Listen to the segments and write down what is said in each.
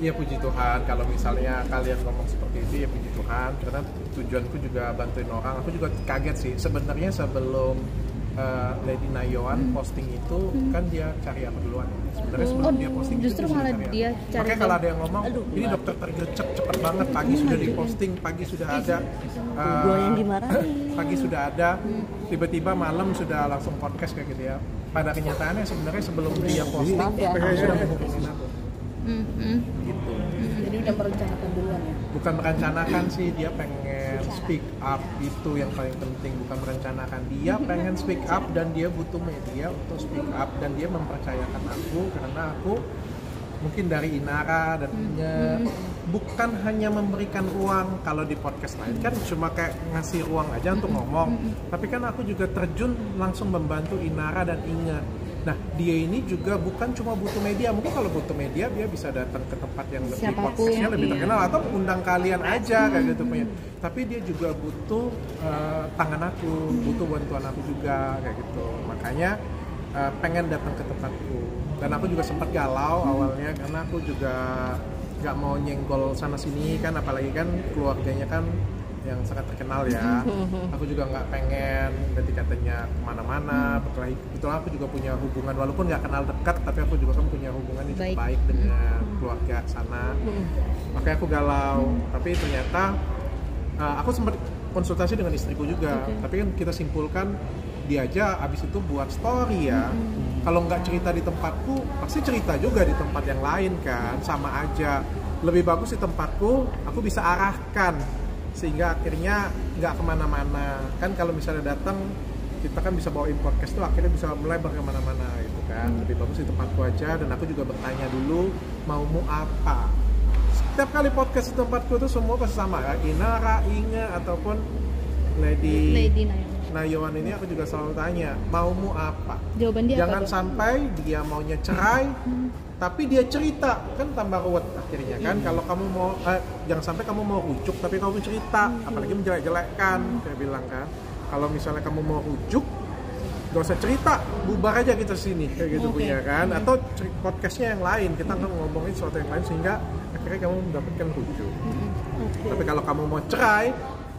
Iya puji Tuhan, kalau misalnya kalian ngomong seperti itu ya puji Tuhan, karena tujuanku juga bantuin orang. Aku juga kaget sih, sebenarnya sebelum Lady Nayoan posting itu kan dia cari aku duluan. Sebenarnya sebelum dia posting justru itu malah dia cari. Makanya kalau ada yang ngomong, ini dokter tergecek cepet banget, pagi sudah diposting, pagi sudah ada, Gua yang dimarahin. pagi sudah ada, tiba-tiba malam sudah langsung podcast kayak gitu ya. Pada kenyataannya sebenarnya sebelum dia posting, dia sudah menghubungin aku. Gitu. Jadi udah merencanakan duluan ya. Bukan merencanakan sih, dia pengen speak up, itu yang paling penting. Bukan merencanakan, dia pengen speak up dan dia butuh media untuk speak up, dan dia mempercayakan aku karena aku mungkin dari Inara dan bukan hanya memberikan ruang. Kalau di podcast lain kan cuma kayak ngasih ruang aja untuk ngomong, tapi kan aku juga terjun langsung membantu Inara dan Inge. Nah, dia ini juga bukan cuma butuh media. Mungkin kalau butuh media, dia bisa datang ke tempat yang lebih podcastnya lebih terkenal, atau undang kalian aja kayak gitu punya. Tapi dia juga butuh tangan aku, butuh bantuan aku juga kayak gitu. Makanya pengen datang ke tempatku. Dan aku juga sempat galau awalnya karena aku juga nggak mau nyenggol sana sini kan, apalagi kan keluarganya kan yang sangat terkenal ya. Aku juga nggak pengen nanti katanya kemana-mana. Betul, aku juga punya hubungan, walaupun nggak kenal dekat, tapi aku juga kan punya hubungan yang cukup baik dengan keluarga sana. Makanya aku galau. Tapi ternyata aku sempat konsultasi dengan istriku juga. Tapi kan kita simpulkan, dia aja abis itu buat story ya. Kalau nggak cerita di tempatku, pasti cerita juga di tempat yang lain kan, sama aja. Lebih bagus di tempatku, aku bisa arahkan sehingga akhirnya nggak kemana-mana kan. Kalau misalnya datang, kita kan bisa bawain podcast tuh akhirnya bisa melebar kemana-mana gitu kan. Lebih bagus di tempatku aja, dan aku juga bertanya dulu maumu apa. Setiap kali podcast di tempatku tuh semua pasti sama ya, Inara, Inge ataupun Lady Nayoan ini aku juga selalu tanya maumu apa. Jawaban dia jangan apa, sampai dia maunya cerai tapi dia cerita, kan tambah ruwet akhirnya kan. Kalau kamu mau jangan sampai kamu mau rujuk tapi kamu cerita, apalagi menjelek-jelekkan kayak bilang kan. Kalau misalnya kamu mau rujuk, gak usah cerita, bubar aja kita sini kayak gitu punya kan. Atau podcastnya yang lain, kita nggak ngomongin sesuatu yang lain sehingga akhirnya kamu mendapatkan rujuk. Tapi kalau kamu mau cerai,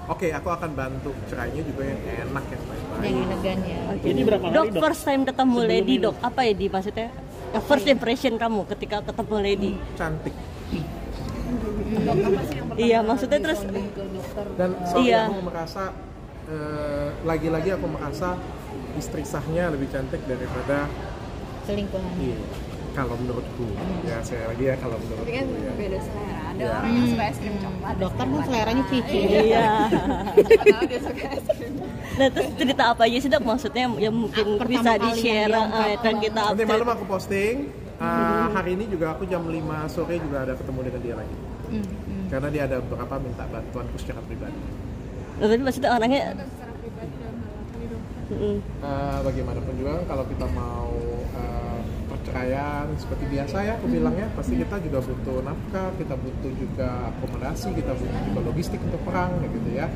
oke, aku akan bantu cerainya juga yang enak, yang baik-baik. yang elegan ya. Jadi berapa kali, Dok? First time ketemu Lady, Dok, apa ya di maksudnya? First impression kamu ketika ketemu Lady? Cantik. Iya, maksudnya terus. Dan aku merasa lagi-lagi aku merasa istri sahnya lebih cantik daripada Selingkuhan. Iya. Kalau menurutku, ya saya lagi ya kalau menurutku. Tapi kan ya. beda selera. Ada orang yang suka es krim coklat. Dokter kan seleranya Vicky. Iya. Tahu dia suka es krim. Nah, terus cerita apa aja sih, Dok? Maksudnya yang mungkin Pertama bisa kali di-share dan kita Nanti update. malam aku posting. Hari ini juga aku jam 5 sore juga ada ketemu dengan dia lagi. Karena dia ada beberapa minta bantuanku secara pribadi. Nah, tapi maksudnya orangnya Secara pribadi dalam hal apa nih, Dok? Bagaimanapun juga kalau kita mau perceraian seperti biasa ya, aku bilangnya pasti kita juga butuh nafkah, kita butuh juga akomodasi, kita butuh juga logistik untuk perang gitu ya.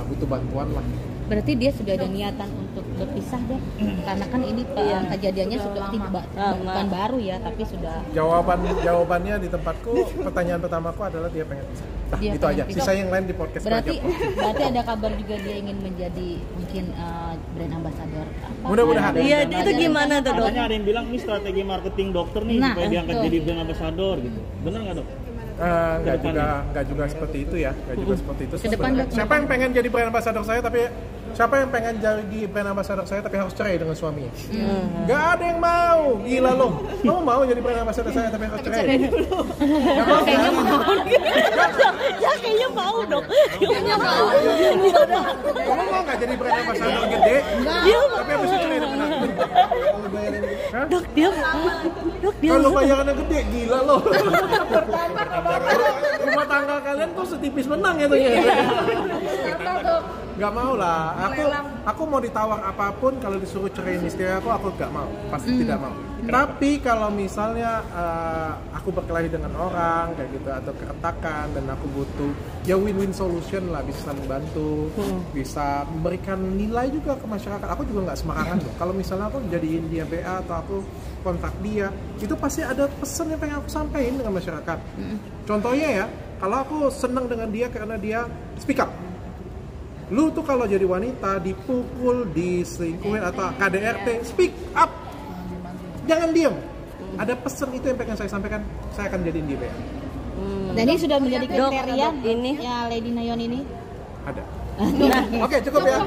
Butuh bantuan lah. Berarti dia sudah ada niatan untuk berpisah deh. Karena kan ini kejadiannya sudah bukan baru ya, tapi sudah. Jawabannya di tempatku, pertanyaan pertamaku adalah dia pengen pisah. Nah, Dia itu pengen aja. pisah. Sisa yang lain di podcast Berarti aja. ada kabar juga dia ingin menjadi mungkin brand ambassador. Mudah-mudahan. Iya, itu gimana tuh, Dok? Katanya ada yang bilang ini strategi marketing dokter nih supaya diangkat jadi brand ambassador gitu. Bener nggak, Dok? Nggak juga seperti itu ya, nggak juga seperti itu. Kedepan, Dok. Siapa yang pengen jadi brand ambassador saya tapi siapa yang pengen jadi brand ambassador saya tapi harus cerai dengan suaminya? Nggak ada yang mau, gila loh. Kamu mau jadi brand ambassador saya tapi harus cerai? Nggak mau, Kayaknya mau. Ya kayaknya mau, Dok. Kayaknya mau. Kamu mau nggak jadi brand ambassador gede? Tapi habis itu cerai dengan aku? Hah? Dok, dia Kalau bayarannya gede, gila loh. Rumah tangga kalian tuh setipis menang ya tuh ya. Nggak mau lah. Aku mau ditawar apapun, kalau disuruh ceraiin istri aku nggak mau, pasti tidak mau. Tapi kalau misalnya aku berkelahi dengan orang kayak gitu atau keretakan dan aku butuh ya win-win solution lah, bisa saling bantu, bisa memberikan nilai juga ke masyarakat. Aku juga nggak sembarangan loh. Kalau misalnya aku jadiin dia BA atau aku kontak dia, itu pasti ada pesan yang pengen aku sampaikan dengan masyarakat. Contohnya ya, kalau aku senang dengan dia karena dia speak up. Lu tuh kalau jadi wanita dipukul, diselingkuhin atau KDRT, speak up. Jangan diam. Ada pesan itu yang pengen saya sampaikan, saya akan jadiin dia BA. Dan ini sudah menjadi kriteria ini ya Lady Nayon ini. Ada. Oke, cukup ya.